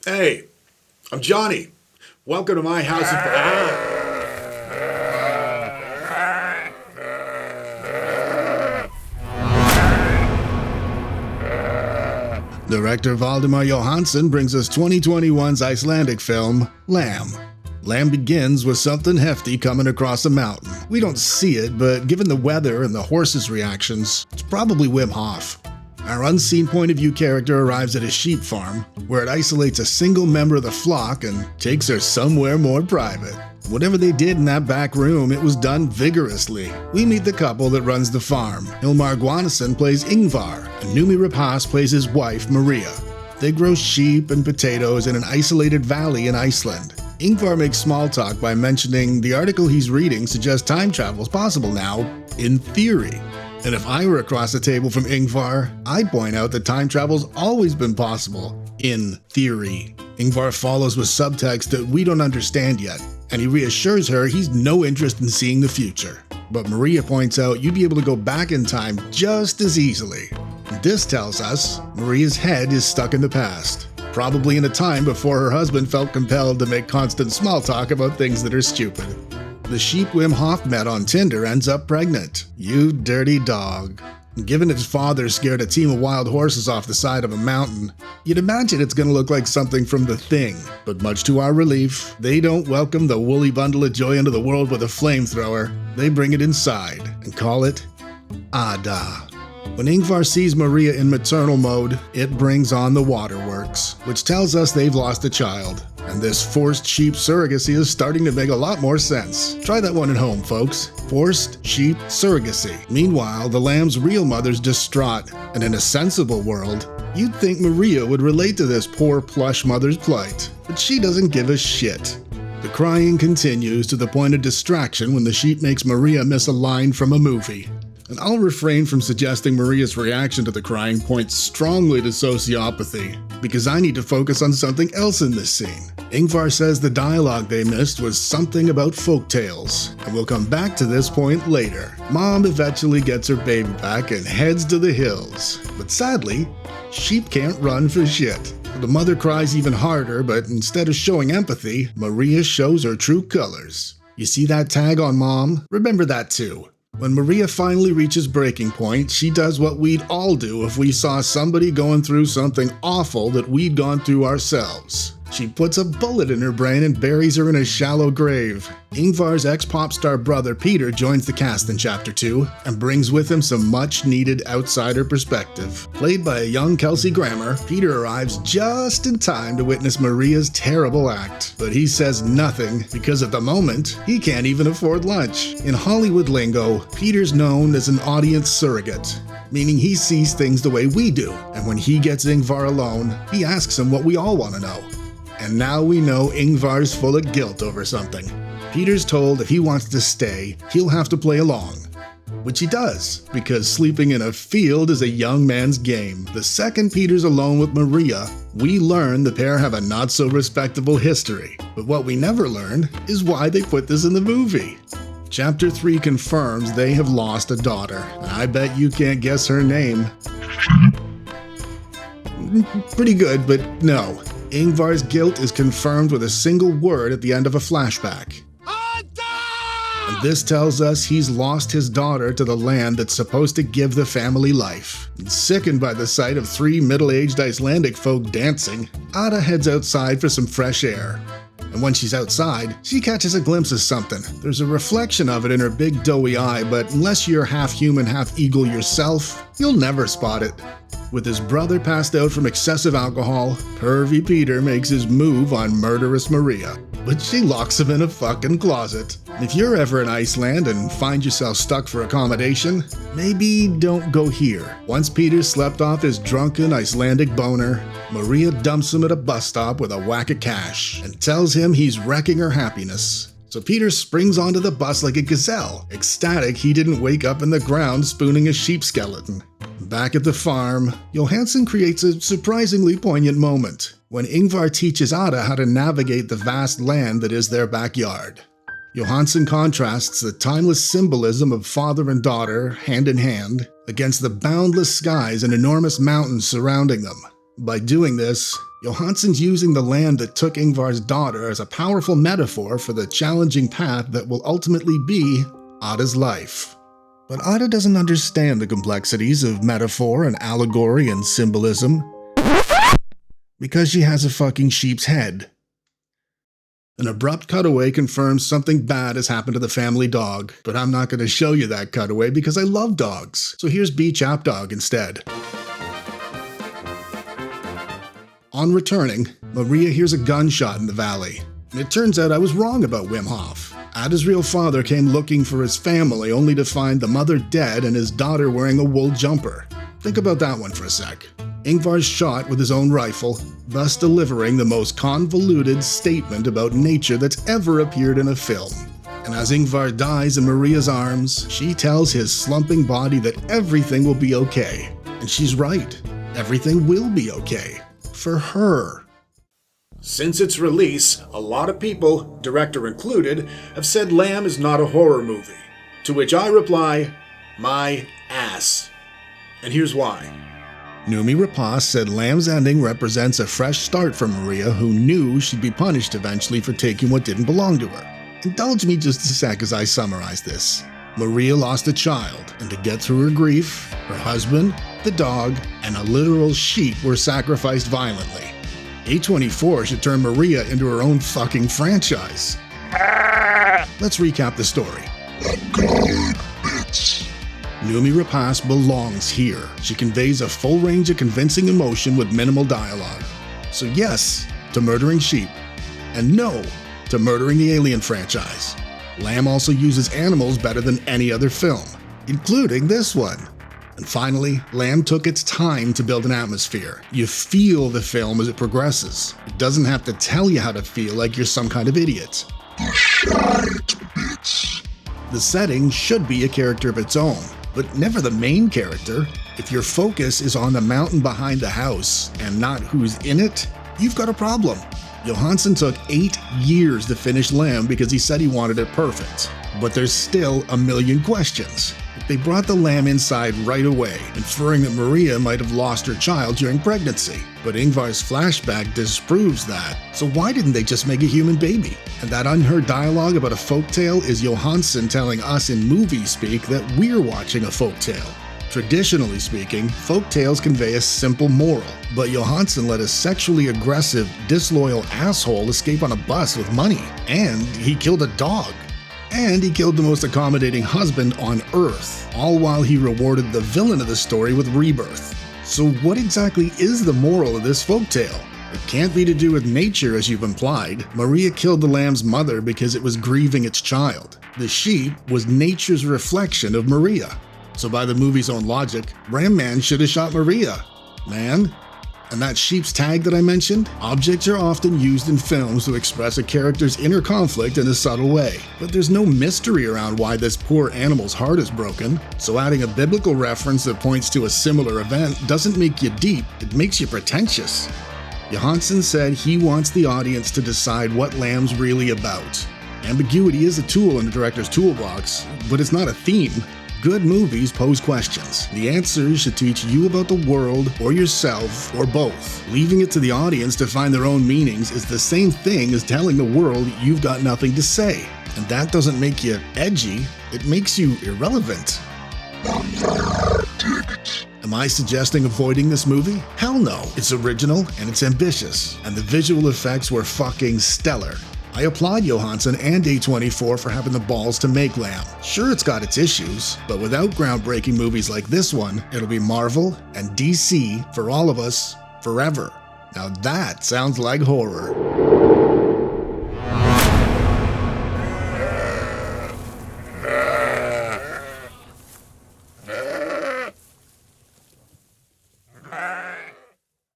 Hey, I'm Johnny. Welcome to my house of... Director Valdimar Johannsson brings us 2021's Icelandic film, Lamb. Lamb begins with something hefty coming across a mountain. We don't see it, but given the weather and the horses' reactions, it's probably Wim Hof. Our unseen point of view character arrives at a sheep farm, where it isolates a single member of the flock and takes her somewhere more private. Whatever they did in that back room, it was done vigorously. We meet the couple that runs the farm. Hilmir Guanason plays Ingvar, and Noomi Rapace plays his wife, Maria. They grow sheep and potatoes in an isolated valley in Iceland. Ingvar makes small talk by mentioning the article he's reading suggests time travel is possible now, in theory. And if I were across the table from Ingvar, I'd point out that time travel's always been possible, in theory. Ingvar follows with subtext that we don't understand yet, and he reassures her he's no interest in seeing the future. But Maria points out you'd be able to go back in time just as easily. This tells us Maria's head is stuck in the past, probably in a time before her husband felt compelled to make constant small talk about things that are stupid. The sheep Wim Hof met on Tinder ends up pregnant. You dirty dog. Given its father scared a team of wild horses off the side of a mountain, you'd imagine it's going to look like something from The Thing. But much to our relief, they don't welcome the woolly bundle of joy into the world with a flamethrower. They bring it inside and call it Ada. When Ingvar sees Maria in maternal mode, it brings on the waterworks, which tells us they've lost a child. And this forced sheep surrogacy is starting to make a lot more sense. Try that one at home, folks. Forced sheep surrogacy. Meanwhile, the lamb's real mother's distraught, and in a sensible world, you'd think Maria would relate to this poor plush mother's plight. But she doesn't give a shit. The crying continues to the point of distraction when the sheep makes Maria miss a line from a movie. And I'll refrain from suggesting Maria's reaction to the crying points strongly to sociopathy, because I need to focus on something else in this scene. Ingvar says the dialogue they missed was something about folktales, and we'll come back to this point later. Mom eventually gets her baby back and heads to the hills, but sadly, sheep can't run for shit. The mother cries even harder, but instead of showing empathy, Maria shows her true colors. You see that tag on Mom? Remember that too. When Maria finally reaches breaking point, she does what we'd all do if we saw somebody going through something awful that we'd gone through ourselves. She puts a bullet in her brain and buries her in a shallow grave. Ingvar's ex-pop star brother Peter joins the cast in Chapter 2 and brings with him some much-needed outsider perspective. Played by a young Kelsey Grammer, Peter arrives just in time to witness Maria's terrible act. But he says nothing because at the moment, he can't even afford lunch. In Hollywood lingo, Peter's known as an audience surrogate, meaning he sees things the way we do, and when he gets Ingvar alone, he asks him what we all want to know. And now we know Ingvar's full of guilt over something. Peter's told if he wants to stay, he'll have to play along. Which he does, because sleeping in a field is a young man's game. The second Peter's alone with Maria, we learn the pair have a not-so-respectable history. But what we never learn is why they put this in the movie. Chapter 3 confirms they have lost a daughter, and I bet you can't guess her name. Pretty good, but no. Ingvar's guilt is confirmed with a single word at the end of a flashback. And this tells us he's lost his daughter to the land that's supposed to give the family life. And sickened by the sight of 3 middle-aged Icelandic folk dancing, Ada heads outside for some fresh air. And when she's outside, she catches a glimpse of something. There's a reflection of it in her big doughy eye, but unless you're half human, half eagle yourself, you'll never spot it. With his brother passed out from excessive alcohol, pervy Peter makes his move on murderous Maria. But she locks him in a fucking closet. If you're ever in Iceland and find yourself stuck for accommodation, maybe don't go here. Once Peter slept off his drunken Icelandic boner, Maria dumps him at a bus stop with a whack of cash and tells him he's wrecking her happiness. So Peter springs onto the bus like a gazelle, ecstatic he didn't wake up in the ground spooning a sheep skeleton. Back at the farm, Johannsson creates a surprisingly poignant moment when Ingvar teaches Ada how to navigate the vast land that is their backyard. Johannsson contrasts the timeless symbolism of father and daughter, hand in hand, against the boundless skies and enormous mountains surrounding them. By doing this, Johansson's using the land that took Ingvar's daughter as a powerful metaphor for the challenging path that will ultimately be Ada's life. But Ada doesn't understand the complexities of metaphor and allegory and symbolism because she has a fucking sheep's head. An abrupt cutaway confirms something bad has happened to the family dog, but I'm not going to show you that cutaway because I love dogs. So here's B. Chapdog instead. On returning, Maria hears a gunshot in the valley, and it turns out I was wrong about Wim Hof. Ada's real father came looking for his family only to find the mother dead and his daughter wearing a wool jumper. Think about that one for a sec. Ingvar's shot with his own rifle, thus delivering the most convoluted statement about nature that's ever appeared in a film. And as Ingvar dies in Maria's arms, she tells his slumping body that everything will be okay. And she's right. Everything will be okay. For her. Since its release, a lot of people, director included, have said Lamb is not a horror movie. To which I reply, my ass. And here's why. Noomi Rapace said Lamb's ending represents a fresh start for Maria, who knew she'd be punished eventually for taking what didn't belong to her. Indulge me just a sec as I summarize this. Maria lost a child, and to get through her grief, her husband, the dog, and a literal sheep were sacrificed violently. A24 should turn Maria into her own fucking franchise. Let's recap the story. Noomi Rapace belongs here. She conveys a full range of convincing emotion with minimal dialogue. So yes, to murdering sheep. And no, to murdering the Alien franchise. Lamb also uses animals better than any other film, including this one. And finally, Lamb took its time to build an atmosphere. You feel the film as it progresses. It doesn't have to tell you how to feel like you're some kind of idiot. The setting should be a character of its own, but never the main character. If your focus is on the mountain behind the house and not who's in it, you've got a problem. Johansson took 8 years to finish Lamb because he said he wanted it perfect. But there's still a million questions. They brought the lamb inside right away, inferring that Maria might have lost her child during pregnancy. But Ingvar's flashback disproves that. So why didn't they just make a human baby? And that unheard dialogue about a folktale is Johansson telling us in movie speak that we're watching a folktale. Traditionally speaking, folktales convey a simple moral, but Johansson let a sexually aggressive, disloyal asshole escape on a bus with money. And he killed a dog. And he killed the most accommodating husband on Earth, all while he rewarded the villain of the story with rebirth. So what exactly is the moral of this folktale? It can't be to do with nature, as you've implied. Maria killed the lamb's mother because it was grieving its child. The sheep was nature's reflection of Maria. So by the movie's own logic, Ram Man should have shot Maria. Man. And that sheep's tag that I mentioned? Objects are often used in films to express a character's inner conflict in a subtle way. But there's no mystery around why this poor animal's heart is broken. So adding a biblical reference that points to a similar event doesn't make you deep, it makes you pretentious. Johansson said he wants the audience to decide what Lamb's really about. Ambiguity is a tool in the director's toolbox, but it's not a theme. Good movies pose questions. The answers should teach you about the world, or yourself, or both. Leaving it to the audience to find their own meanings is the same thing as telling the world you've got nothing to say. And that doesn't make you edgy, it makes you irrelevant. Am I suggesting avoiding this movie? Hell no. It's original and it's ambitious, and the visual effects were fucking stellar. I applaud Johansson and A24 for having the balls to make Lamb. Sure, it's got its issues, but without groundbreaking movies like this one, it'll be Marvel and DC for all of us forever. Now that sounds like horror.